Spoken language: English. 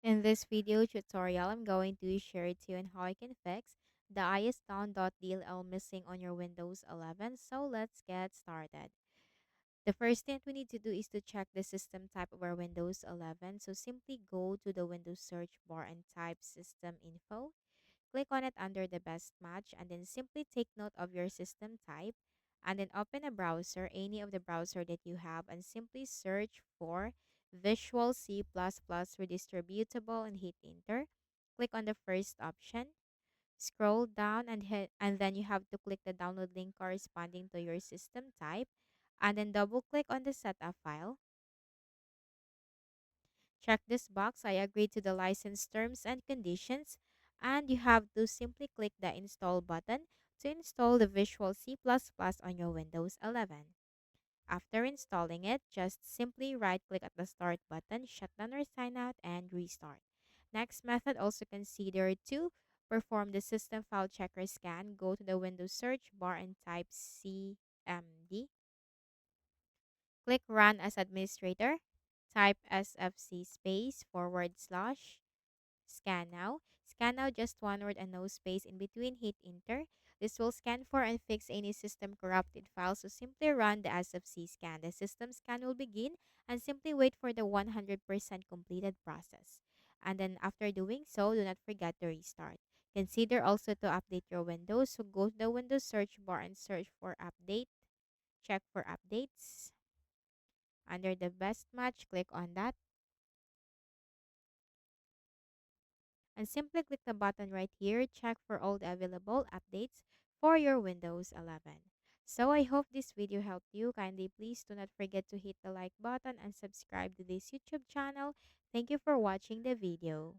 In this video tutorial, I'm going to share it to you on how I can fix the isdown.dll missing on your Windows 11. So let's get started. The first thing we need to do is to check the system type of our Windows 11. So simply go to the Windows search bar and type system info. Click on it under the best match and then simply take note of your system type and then open a browser, any of the browser that you have, and simply search for Visual C++ Redistributable and hit enter. Click on the first option. Scroll down and then you have to click the download link corresponding to your system type and then double click on the setup file. Check this box. I agree to the license terms and conditions. And you have to simply click the install button to install the Visual C++ on your Windows 11. After installing it, just simply right click at the start button, shut down or sign out, and restart. Next method, also consider to perform the system file checker scan. Go to the Windows search bar and type CMD. Click Run as Administrator. Type SFC space / scan now. Scan now, just one word and no space in between. Hit enter. This will scan for and fix any system corrupted files. So simply run the SFC scan. The system scan will begin and simply wait for the 100% completed process. And then after doing so, do not forget to restart. Consider also to update your Windows. So go to the Windows search bar and search for update. Check for updates. Under the best match, click on that and simply click the button right here. Check for all the available updates for your Windows 11. So I hope this video helped you. Kindly please do not forget to hit the like button and subscribe to this YouTube channel. Thank you for watching the video.